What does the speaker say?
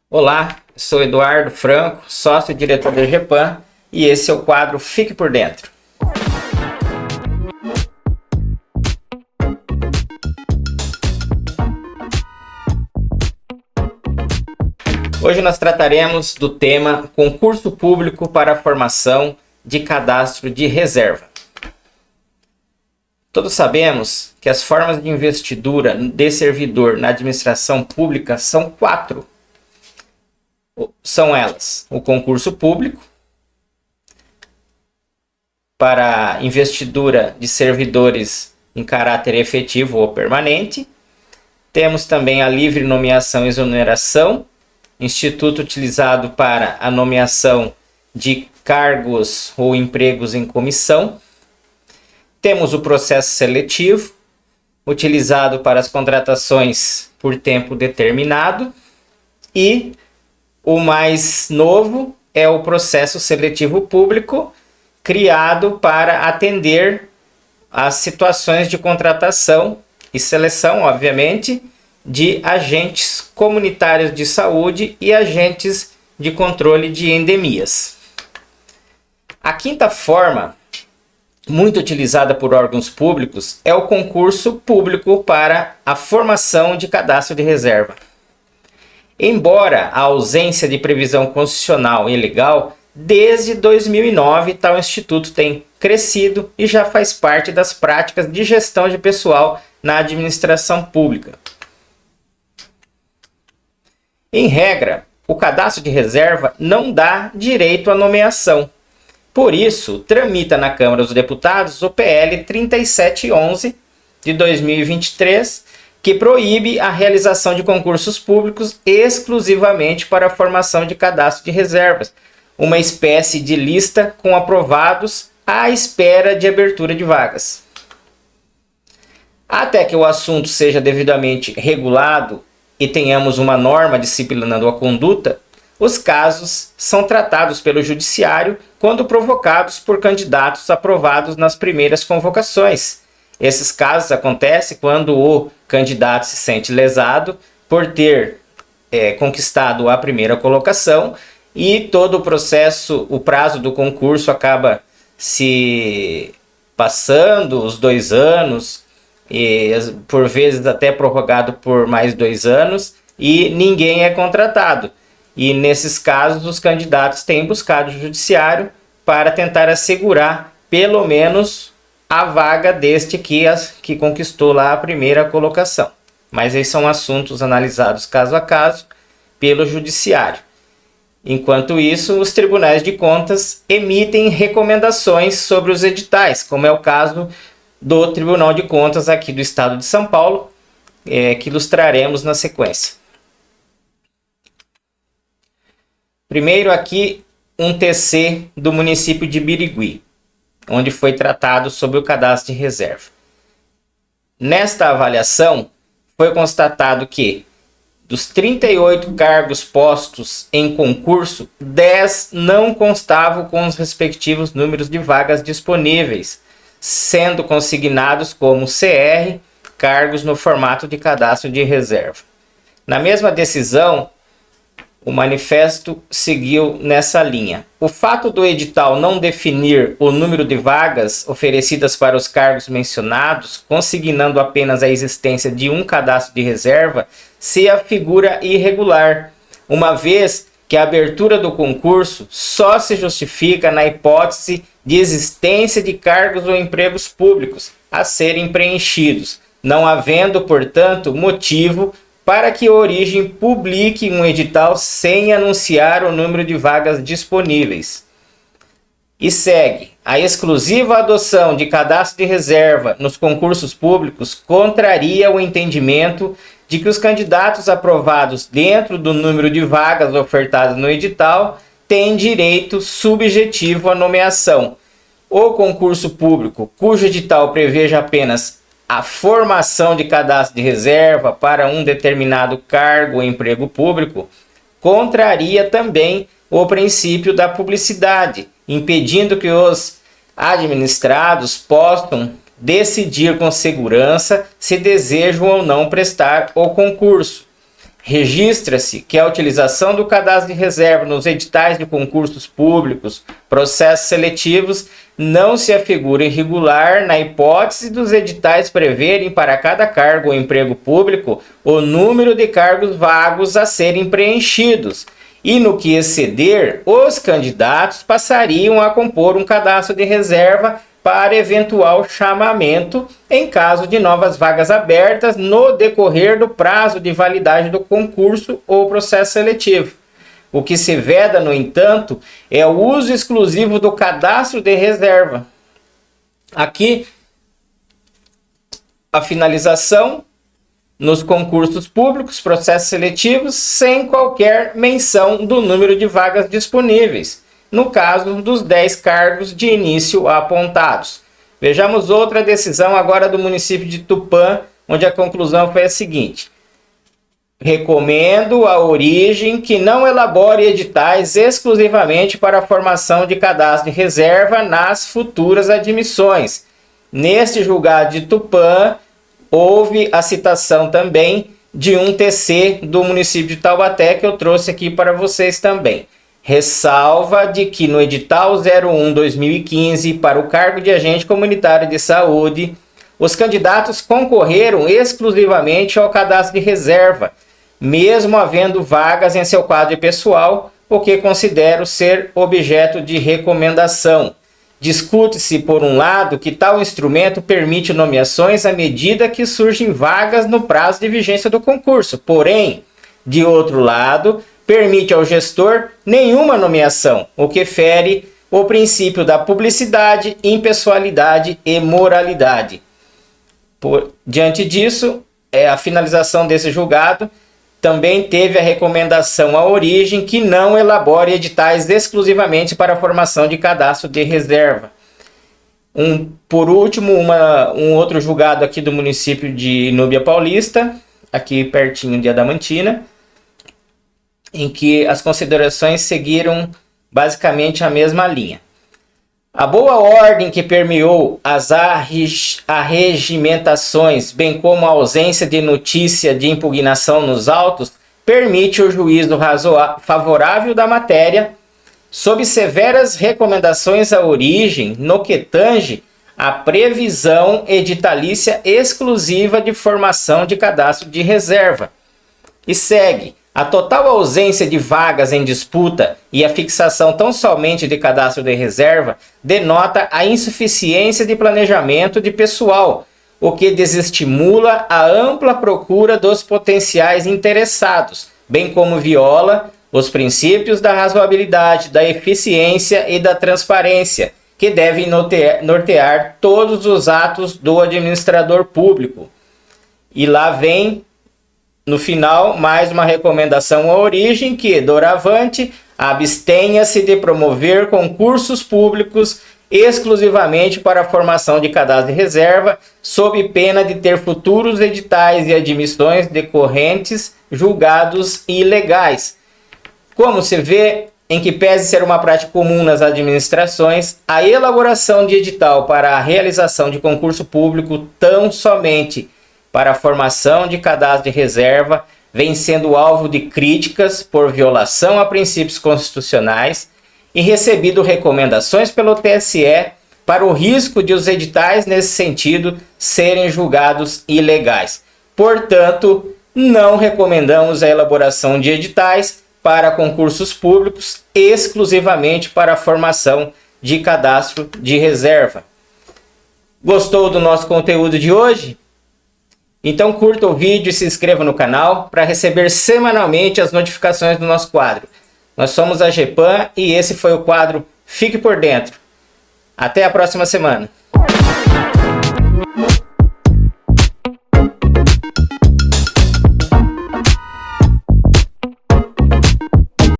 Olá, sou Eduardo Franco, sócio-diretor da EGEPAN, e esse é o quadro Fique por Dentro. Hoje nós trataremos do tema Concurso Público para a Formação de Cadastro de Reserva. Todos sabemos que as formas de investidura de servidor na administração pública são 4. São elas: o concurso público para investidura de servidores em caráter efetivo ou permanente. Temos também a livre nomeação e exoneração, instituto utilizado para a nomeação de cargos ou empregos em comissão. Temos o processo seletivo, utilizado para as contratações por tempo determinado. E o mais novo é o processo seletivo público, criado para atender às situações de contratação e seleção, obviamente, de agentes comunitários de saúde e agentes de controle de endemias. A quinta forma, muito utilizada por órgãos públicos, é o concurso público para a formação de cadastro de reserva. Embora a ausência de previsão constitucional e legal, desde 2009 tal instituto tem crescido e já faz parte das práticas de gestão de pessoal na administração pública. Em regra, o cadastro de reserva não dá direito à nomeação. Por isso, tramita na Câmara dos Deputados o PL 3711 de 2023, que proíbe a realização de concursos públicos exclusivamente para a formação de cadastro de reservas, uma espécie de lista com aprovados à espera de abertura de vagas. Até que o assunto seja devidamente regulado e tenhamos uma norma disciplinando a conduta, os casos são tratados pelo Judiciário quando provocados por candidatos aprovados nas primeiras convocações. Esses casos acontecem quando o candidato se sente lesado por ter conquistado a primeira colocação e todo o processo, o prazo do concurso acaba se passando os 2 anos, e por vezes até prorrogado por mais 2 anos, e ninguém é contratado. E nesses casos os candidatos têm buscado o Judiciário para tentar assegurar pelo menos a vaga deste que conquistou lá a primeira colocação. Mas esses são assuntos analisados caso a caso pelo Judiciário. Enquanto isso, os tribunais de contas emitem recomendações sobre os editais, como é o caso do Tribunal de Contas aqui do Estado de São Paulo, que ilustraremos na sequência. Primeiro aqui um TC do município de Birigui, onde foi tratado sobre o cadastro de reserva. Nesta avaliação, foi constatado que, dos 38 cargos postos em concurso, 10 não constavam com os respectivos números de vagas disponíveis, sendo consignados como CR, cargos no formato de cadastro de reserva. Na mesma decisão, o manifesto seguiu nessa linha. O fato do edital não definir o número de vagas oferecidas para os cargos mencionados, consignando apenas a existência de um cadastro de reserva, se afigura irregular, uma vez que a abertura do concurso só se justifica na hipótese de existência de cargos ou empregos públicos a serem preenchidos, não havendo, portanto, motivo para que a origem publique um edital sem anunciar o número de vagas disponíveis. E segue: a exclusiva adoção de cadastro de reserva nos concursos públicos contraria o entendimento de que os candidatos aprovados dentro do número de vagas ofertadas no edital têm direito subjetivo à nomeação. O concurso público, cujo edital preveja apenas a formação de cadastro de reserva para um determinado cargo ou emprego público, contraria também o princípio da publicidade, impedindo que os administrados possam decidir com segurança se desejam ou não prestar o concurso. Registra-se que a utilização do cadastro de reserva nos editais de concursos públicos, processos seletivos, não se afigura irregular na hipótese dos editais preverem para cada cargo ou emprego público o número de cargos vagos a serem preenchidos, e no que exceder, os candidatos passariam a compor um cadastro de reserva para eventual chamamento em caso de novas vagas abertas no decorrer do prazo de validade do concurso ou processo seletivo. O que se veda, no entanto, é o uso exclusivo do cadastro de reserva. Aqui, a finalização nos concursos públicos, processos seletivos, sem qualquer menção do número de vagas disponíveis, no caso dos 10 cargos de início apontados. Vejamos outra decisão agora do município de Tupã, onde a conclusão foi a seguinte: recomendo a origem que não elabore editais exclusivamente para a formação de cadastro de reserva nas futuras admissões. Neste julgado de Tupã, houve a citação também de um TC do município de Taubaté, que eu trouxe aqui para vocês também. Ressalva de que no edital 01/2015 para o cargo de agente comunitário de saúde, os candidatos concorreram exclusivamente ao cadastro de reserva, mesmo havendo vagas em seu quadro pessoal, o que considero ser objeto de recomendação. Discute-se, por um lado, que tal instrumento permite nomeações à medida que surgem vagas no prazo de vigência do concurso. Porém, de outro lado, permite ao gestor nenhuma nomeação, o que fere o princípio da publicidade, impessoalidade e moralidade. Diante disso, a finalização desse julgado também teve a recomendação à origem que não elabore editais exclusivamente para a formação de cadastro de reserva. Por último, um outro julgado aqui do município de Inúbia Paulista, aqui pertinho de Adamantina, em que as considerações seguiram basicamente a mesma linha. A boa ordem que permeou as arregimentações, bem como a ausência de notícia de impugnação nos autos, permite o juízo favorável da matéria, sob severas recomendações à origem, no que tange a previsão editalícia exclusiva de formação de cadastro de reserva. E segue: a total ausência de vagas em disputa e a fixação tão somente de cadastro de reserva denota a insuficiência de planejamento de pessoal, o que desestimula a ampla procura dos potenciais interessados, bem como viola os princípios da razoabilidade, da eficiência e da transparência, que devem nortear todos os atos do administrador público. E lá vem, no final, mais uma recomendação à origem que, doravante, abstenha-se de promover concursos públicos exclusivamente para a formação de cadastro de reserva, sob pena de ter futuros editais e admissões decorrentes julgados ilegais. Como se vê, em que pese ser uma prática comum nas administrações, a elaboração de edital para a realização de concurso público tão somente para a formação de cadastro de reserva vem sendo alvo de críticas por violação a princípios constitucionais e recebido recomendações pelo TSE para o risco de os editais nesse sentido serem julgados ilegais. Portanto, não recomendamos a elaboração de editais para concursos públicos exclusivamente para a formação de cadastro de reserva. Gostou do nosso conteúdo de hoje? Então curta o vídeo e se inscreva no canal para receber semanalmente as notificações do nosso quadro. Nós somos a GEPAM e esse foi o quadro Fique por Dentro. Até a próxima semana.